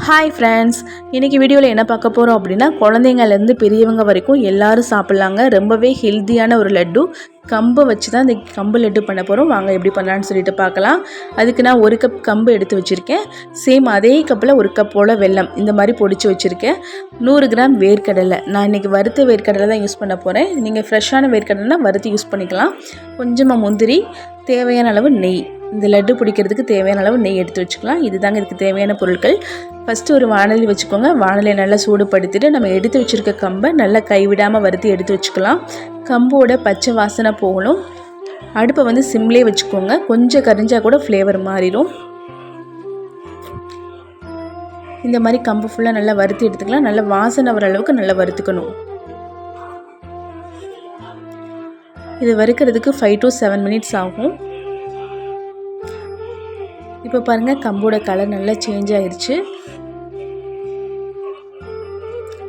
Hi friends, இன்றைக்கி வீடியோவில் என்ன பார்க்க போகிறோம் அப்படின்னா, குழந்தைங்கள்லேருந்து பெரியவங்க வரைக்கும் எல்லோரும் சாப்பிட்லாங்க. ரொம்பவே ஹெல்த்தியான ஒரு லட்டு. கம்பை வச்சு தான் இந்த கம்பு லட்டு பண்ண போகிறோம். வாங்க எப்படி பண்ணலான்னு சொல்லிட்டு பார்க்கலாம். அதுக்கு நான் 1 கப் கம்பு எடுத்து வச்சுருக்கேன். சேம் அதே கப்பில் 1 கப் போல் வெல்லம் இந்த மாதிரி பொடிச்சு வச்சுருக்கேன். 100 கிராம் வேர்க்கடலை. நான் இன்றைக்கி வறுத்த வேர்க்கடலை தான் யூஸ் பண்ண போகிறேன். நீங்கள் ஃப்ரெஷ்ஷான வேர்க்கடலைனா வறுத்து யூஸ் பண்ணிக்கலாம். கொஞ்சமாக முந்திரி, தேவையான அளவு நெய். இந்த லட்டு பிடிக்கிறதுக்கு தேவையான அளவு நெய் எடுத்து வச்சுக்கலாம். இதுதாங்க இதுக்கு தேவையான பொருட்கள். ஃபஸ்ட்டு ஒரு வாணலி வச்சுக்கோங்க. வாணலியை நல்லா சூடுபடுத்திட்டு நம்ம எடுத்து வச்சுருக்க கம்பை நல்லா கைவிடாமல் வறுத்து எடுத்து வச்சுக்கலாம். கம்போட பச்சை வாசனை போகணும். அடுப்பை சிம்லேயே வச்சுக்கோங்க. கொஞ்சம் கரிஞ்சா கூட ஃப்ளேவர் மாறிடும். இந்த மாதிரி கம்பு ஃபுல்லாக நல்லா வறுத்து எடுத்துக்கலாம். நல்லா வாசனை வர அளவுக்கு நல்லா வறுத்துக்கணும். இது வறுக்கிறதுக்கு 5 to 7 மினிட்ஸ் ஆகும். இப்போ பாருங்கள், கம்போட கலர் நல்லா சேஞ்ச் ஆயிடுச்சு.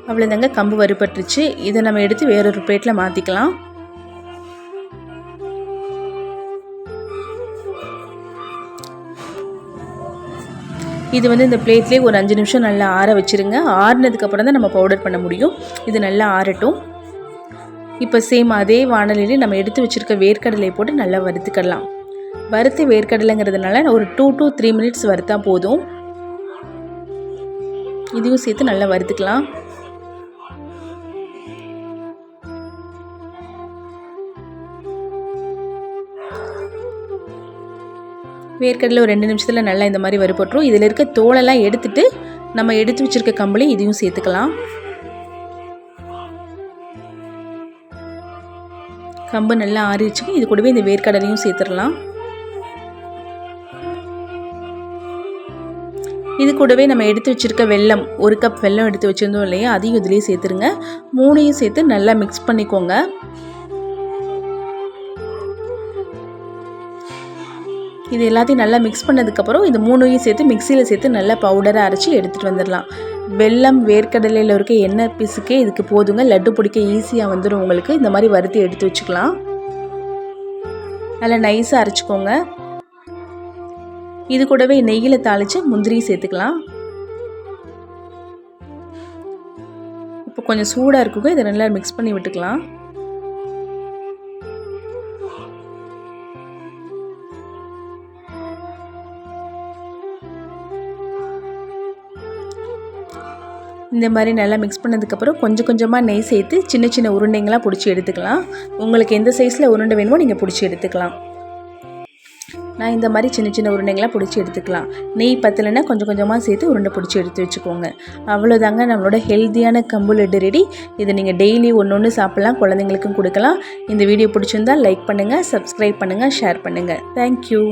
அவ்வளோதாங்க, கம்பு வறுபட்டுருச்சு. இதை நம்ம எடுத்து வேறொரு பிளேட்டில் மாற்றிக்கலாம். இது இந்த பிளேட்லேயே ஒரு 5 நிமிஷம் நல்லா ஆற வச்சுருங்க. ஆறினதுக்கப்புறம் தான் நம்ம பவுடர் பண்ண முடியும். இது நல்லா ஆறட்டும். இப்போ சேம் அதே வாணலிலே நம்ம எடுத்து வச்சுருக்க வேர்க்கடலை போட்டு நல்லா வறுத்துக்கலாம். வறுத்து வேர்க்கடலைங்கிறதுனால ஒரு 2 to 3 மினிட்ஸ் வறுத்தா போதும். இதையும் சேர்த்து நல்லா வறுத்துக்கலாம். வேர்க்கடலை ஒரு 2 நிமிஷத்தில் நல்லா இந்த மாதிரி வறுபட்டுரும். இதில் இருக்க தோலெல்லாம் எடுத்துட்டு நம்ம எடுத்து வச்சுருக்க கம்பளி இதையும் சேர்த்துக்கலாம். கம்பு நல்லா ஆறிடுச்சு. இது கூடவே இந்த வேர்க்கடலையும் சேர்த்துடலாம். இது கூடவே நம்ம எடுத்து வச்சுருக்க வெல்லம், 1 கப் வெல்லம் எடுத்து வச்சுருந்தோம் இல்லையா, அதையும் இதுலேயே சேர்த்துருங்க. 3ஐயும் சேர்த்து நல்லா மிக்ஸ் பண்ணிக்கோங்க. இது எல்லாத்தையும் நல்லா மிக்ஸ் பண்ணதுக்கப்புறம் இந்த 3ஐயும் சேர்த்து மிக்சியில் சேர்த்து நல்லா பவுடரை அரைச்சி எடுத்துகிட்டு வந்துடலாம். வெல்லம் வேர்க்கடலையில் இருக்க எண்ணெய் பிசுக்கே இதுக்கு போதுங்க. லட்டு பிடிக்க ஈஸியாக வந்துடும் உங்களுக்கு. இந்த மாதிரி வறுத்து எடுத்து வச்சுக்கலாம். நல்லா நைஸாக அரைச்சிக்கோங்க. இது கூடவே நெய்யில் தாளித்து முந்திரி சேர்த்துக்கலாம். இப்போ கொஞ்சம் சூடாக இருக்குங்க. இதை நல்லா மிக்ஸ் பண்ணி விட்டுக்கலாம். இந்த மாதிரி நல்லா மிக்ஸ் பண்ணதுக்கப்புறம் கொஞ்சம் கொஞ்சமாக நெய் சேர்த்து சின்ன சின்ன உருண்டைங்களாக பிடிச்சி எடுத்துக்கலாம். உங்களுக்கு எந்த சைஸில் உருண்டை வேணுமோ நீங்கள் பிடிச்சி எடுத்துக்கலாம். நான் இந்த மாதிரி சின்ன சின்ன உருண்டைங்களாக பிடிச்சி எடுத்துக்கலாம். நெய் பத்தலைன்னா கொஞ்சம் கொஞ்சமாக சேர்த்து உருண்டை பிடிச்சி எடுத்து வச்சுக்கோங்க. அவ்வளோதாங்க, நம்மளோட ஹெல்த்தியான கம்பு லட்டு ரெடி. இதை நீங்கள் டெய்லி ஒன்று சாப்பிட்லாம், குழந்தைங்களுக்கும் கொடுக்கலாம். இந்த வீடியோ பிடிச்சிருந்தால் லைக் பண்ணுங்கள், சப்ஸ்கிரைப் பண்ணுங்கள், ஷேர் பண்ணுங்கள். தேங்க்யூ.